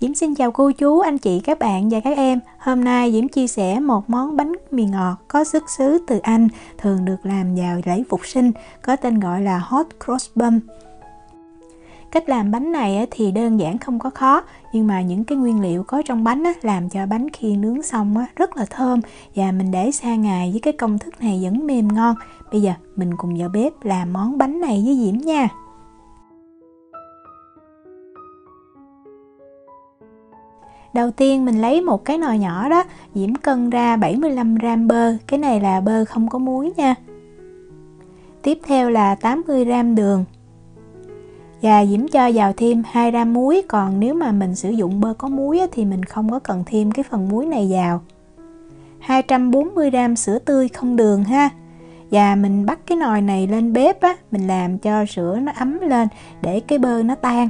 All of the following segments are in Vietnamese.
Diễm xin chào cô chú, anh chị, các bạn và các em. Hôm nay Diễm chia sẻ một món bánh mì ngọt có xuất xứ từ Anh, thường được làm vào lễ Phục sinh, có tên gọi là Hot Cross Bun. Cách làm bánh này thì đơn giản không có khó, nhưng mà những cái nguyên liệu có trong bánh làm cho bánh khi nướng xong rất là thơm, và mình để xa ngày với cái công thức này vẫn mềm ngon. Bây giờ mình cùng vào bếp làm món bánh này với Diễm nha. Đầu tiên mình lấy một cái nồi nhỏ đó, Diễm cân ra 75g bơ, cái này là bơ không có muối nha. Tiếp theo là 80g đường. Và Diễm cho vào thêm 2g muối, còn nếu mà mình sử dụng bơ có muối thì mình không có cần thêm cái phần muối này vào. 240g sữa tươi không đường ha. Và mình bắt cái nồi này lên bếp mình làm cho sữa nó ấm lên để cái bơ nó tan.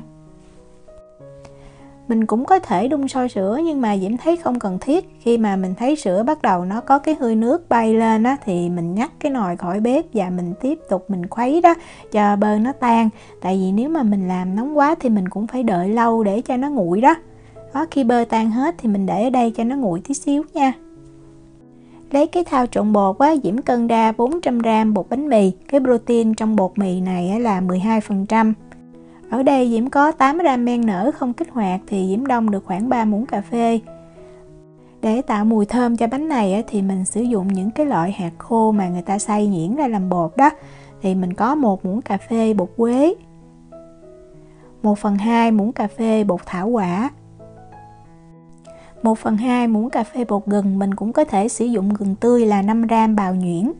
Mình cũng có thể đun sôi sữa, nhưng mà Diễm thấy không cần thiết. Khi mà mình thấy sữa bắt đầu nó có cái hơi nước bay lên thì mình nhắc cái nồi khỏi bếp và mình tiếp tục mình khuấy đó cho bơ nó tan. Tại vì nếu mà mình làm nóng quá thì mình cũng phải đợi lâu để cho nó nguội đó. Khi bơ tan hết thì mình để ở đây cho nó nguội tí xíu nha. Lấy cái thao trộn bột Diễm cân ra 400g bột bánh mì. Cái protein trong bột mì này là 12%. Ở đây Diễm có 8g men nở không kích hoạt thì Diễm đông được khoảng 3 muỗng cà phê. Để tạo mùi thơm cho bánh này thì mình sử dụng những cái loại hạt khô mà người ta xay nhuyễn ra làm bột đó. Thì mình có 1 muỗng cà phê bột quế, 1/2 muỗng cà phê bột thảo quả, 1/2 muỗng cà phê bột gừng, mình cũng có thể sử dụng gừng tươi là 5g bào nhuyễn,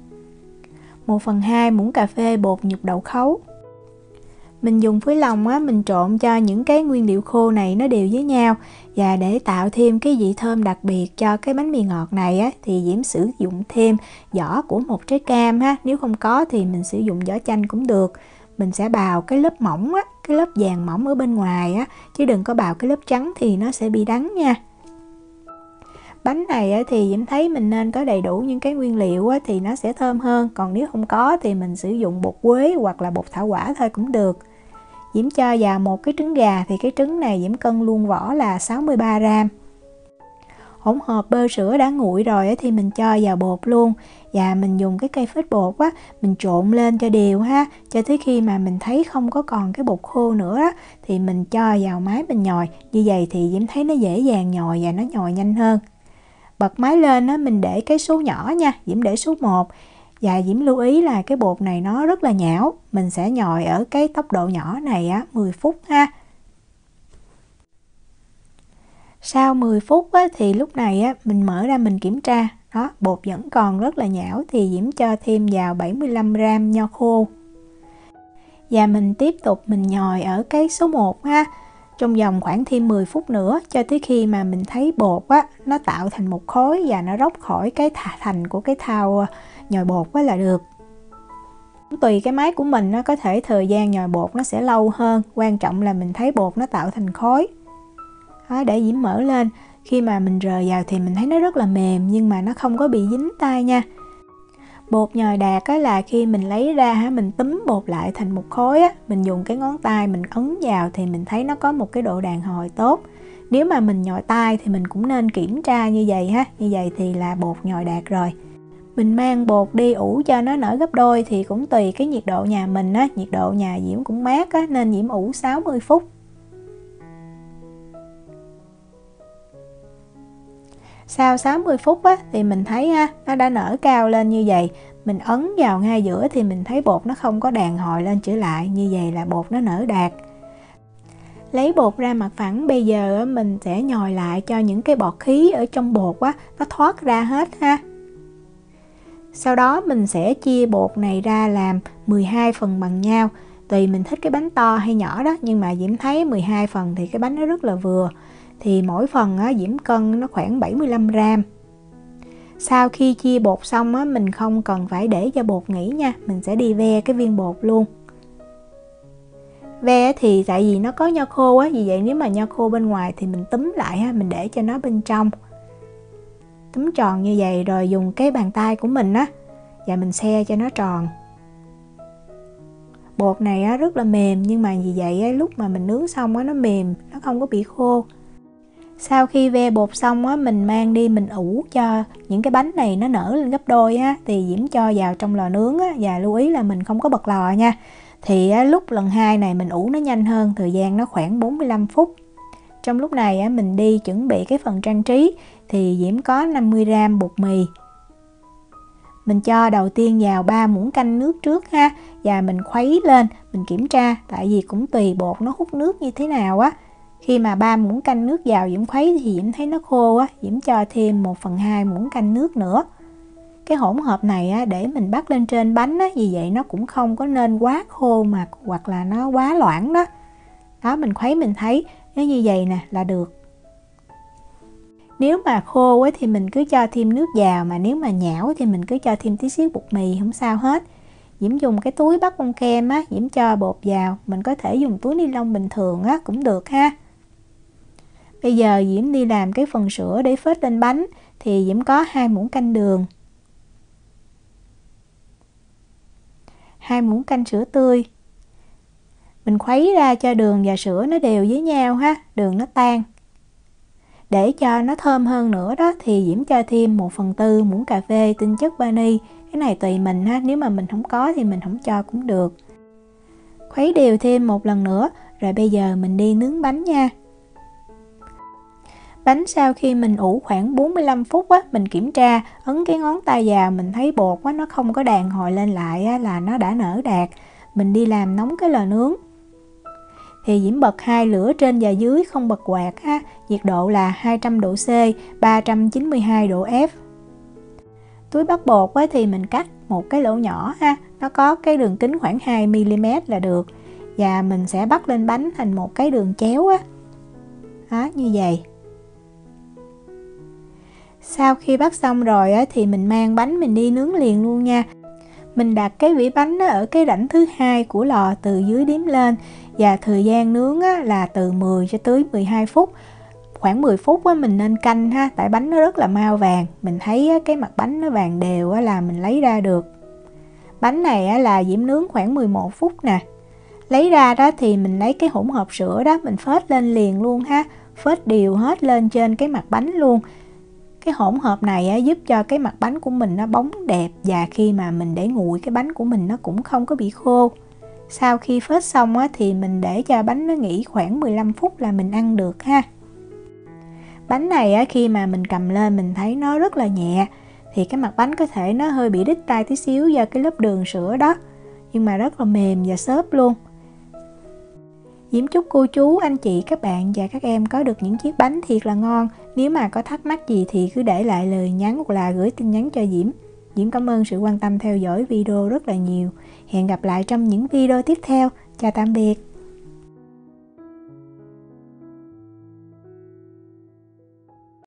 1/2 muỗng cà phê bột nhục đậu khấu. Mình dùng phối lòng mình trộn cho những cái nguyên liệu khô này nó đều với nhau. Và để tạo thêm cái vị thơm đặc biệt cho cái bánh mì ngọt này thì Diễm sử dụng thêm vỏ của một trái cam Nếu không có thì mình sử dụng vỏ chanh cũng được. Mình sẽ bào cái lớp mỏng cái lớp vàng mỏng ở bên ngoài chứ đừng có bào cái lớp trắng thì nó sẽ bị đắng nha. Bánh này thì Diễm thấy mình nên có đầy đủ những cái nguyên liệu thì nó sẽ thơm hơn. Còn nếu không có thì mình sử dụng bột quế hoặc là bột thảo quả thôi cũng được. Diễm cho vào một cái trứng gà, thì cái trứng này Diễm cân luôn vỏ là 63g. Hỗn hợp bơ sữa đã nguội rồi thì mình cho vào bột luôn. Và mình dùng cái cây phết bột mình trộn lên cho đều cho tới khi mà mình thấy không có còn cái bột khô nữa thì mình cho vào máy mình nhồi. Như vậy thì Diễm thấy nó dễ dàng nhồi và nó nhồi nhanh hơn. Bật máy lên mình để cái số nhỏ nha, Diễm để số 1. Và Diễm lưu ý là cái bột này nó rất là nhão. Mình sẽ nhồi ở cái tốc độ nhỏ này 10 phút Sau 10 phút thì lúc này mình mở ra mình kiểm tra. Đó, bột vẫn còn rất là nhão thì Diễm cho thêm vào 75g nho khô. Và mình tiếp tục mình nhồi ở cái số 1 trong vòng khoảng thêm 10 phút nữa, cho tới khi mà mình thấy bột nó tạo thành một khối và nó róc khỏi cái thành của cái thau nhồi bột là được. Tùy cái máy của mình có thể thời gian nhồi bột nó sẽ lâu hơn, quan trọng là mình thấy bột nó tạo thành khối. Để Diễm mở lên, khi mà mình rờ vào thì mình thấy nó rất là mềm, nhưng mà nó không có bị dính tay nha. Bột nhồi đạt là khi mình lấy ra mình túm bột lại thành một khối mình dùng cái ngón tay mình ấn vào thì mình thấy nó có một cái độ đàn hồi tốt. Nếu mà mình nhồi tay thì mình cũng nên kiểm tra như vậy như vậy thì là bột nhồi đạt rồi. Mình mang bột đi ủ cho nó nở gấp đôi thì cũng tùy cái nhiệt độ nhà mình nhiệt độ nhà Diễm cũng mát nên Diễm ủ 60 phút. Sau 60 phút thì mình thấy nó đã nở cao lên như vậy. Mình ấn vào ngay giữa thì mình thấy bột nó không có đàn hồi lên trở lại. Như vậy là bột nó nở đạt. Lấy bột ra mặt phẳng, bây giờ mình sẽ nhồi lại cho những cái bọt khí ở trong bột nó thoát ra hết Sau đó mình sẽ chia bột này ra làm 12 phần bằng nhau. Tùy mình thích cái bánh to hay nhỏ đó, nhưng mà Diễm thấy 12 phần thì cái bánh nó rất là vừa. Thì mỗi phần Diễm cân nó khoảng 75g. Sau khi chia bột xong mình không cần phải để cho bột nghỉ nha, mình sẽ đi ve cái viên bột luôn. Ve thì tại vì nó có nho khô vì vậy nếu mà nho khô bên ngoài thì mình túm lại mình để cho nó bên trong. Túm tròn như vậy rồi dùng cái bàn tay của mình và mình xe cho nó tròn. Bột này rất là mềm, nhưng mà vì vậy lúc mà mình nướng xong nó mềm, nó không có bị khô. Sau khi ve bột xong á, mình mang đi mình ủ cho những cái bánh này nó nở lên gấp đôi á, thì Diễm cho vào trong lò nướng á, và lưu ý là mình không có bật lò nha. Thì á, lúc lần 2 này mình ủ nó nhanh hơn, thời gian nó khoảng 45 phút. Trong lúc này á, mình đi chuẩn bị cái phần trang trí thì Diễm có 50g bột mì. Mình cho đầu tiên vào 3 muỗng canh nước trước ha, và mình khuấy lên, mình kiểm tra, tại vì cũng tùy bột nó hút nước như thế nào á. Khi mà 3 muỗng canh nước vào Diễm khuấy thì Diễm thấy nó khô á, Diễm cho thêm 1/2 muỗng canh nước nữa. Cái hỗn hợp này á, để mình bắt lên trên bánh á, vì vậy nó cũng không có nên quá khô mà hoặc là nó quá loãng đó. Đó, mình khuấy mình thấy nếu như vậy nè là được. Nếu mà khô ấy thì mình cứ cho thêm nước vào, mà nếu mà nhão thì mình cứ cho thêm tí xíu bột mì, không sao hết. Diễm dùng cái túi bắt bông kem á, Diễm cho bột vào, mình có thể dùng túi ni lông bình thường á cũng được ha. Bây giờ Diễm đi làm cái phần sữa để phết lên bánh, thì Diễm có 2 muỗng canh đường, 2 muỗng canh sữa tươi. Mình khuấy ra cho đường và sữa nó đều với nhau ha, đường nó tan. Để cho nó thơm hơn nữa đó thì Diễm cho thêm 1/4 muỗng cà phê tinh chất vani. Cái này tùy mình ha, nếu mà mình không có thì mình không cho cũng được. Khuấy đều thêm một lần nữa, rồi bây giờ mình đi nướng bánh nha. Bánh sau khi mình ủ khoảng 45 phút á, mình kiểm tra, ấn cái ngón tay vào mình thấy bột á, nó không có đàn hồi lên lại á, là nó đã nở đạt. Mình đi làm nóng cái lò nướng. Thì Diễm bật 2 lửa trên và dưới, không bật quạt ha, nhiệt độ là 200 độ C, 392 độ F. Túi bắt bột á, thì mình cắt một cái lỗ nhỏ ha, nó có cái đường kính khoảng 2mm là được. Và mình sẽ bắt lên bánh thành một cái đường chéo á. Đó, như vậy. Sau khi bắt xong rồi á, thì mình mang bánh mình đi nướng liền luôn nha. Mình đặt cái vỉ bánh ở cái rãnh thứ 2 của lò từ dưới đếm lên, và thời gian nướng á, là từ 10 cho tới 12 phút. Khoảng 10 phút á, mình nên canh ha, tại bánh nó rất là mau vàng. Mình thấy á, cái mặt bánh nó vàng đều á, là mình lấy ra được. Bánh này á, là Diễm nướng khoảng 11 phút nè. Lấy ra đó thì mình lấy cái hỗn hợp sữa đó, mình phết lên liền luôn ha, phết đều hết lên trên cái mặt bánh luôn. Cái hỗn hợp này á, giúp cho cái mặt bánh của mình nó bóng đẹp, và khi mà mình để nguội cái bánh của mình nó cũng không có bị khô. Sau khi phết xong á, thì mình để cho bánh nó nghỉ khoảng 15 phút là mình ăn được ha. Bánh này á, khi mà mình cầm lên mình thấy nó rất là nhẹ, thì cái mặt bánh có thể nó hơi bị đít tay tí xíu do cái lớp đường sữa đó, nhưng mà rất là mềm và xốp luôn. Diễm chúc cô chú, anh chị, các bạn và các em có được những chiếc bánh thiệt là ngon. Nếu mà có thắc mắc gì thì cứ để lại lời nhắn hoặc là gửi tin nhắn cho Diễm. Diễm cảm ơn sự quan tâm theo dõi video rất là nhiều. Hẹn gặp lại trong những video tiếp theo. Chào tạm biệt.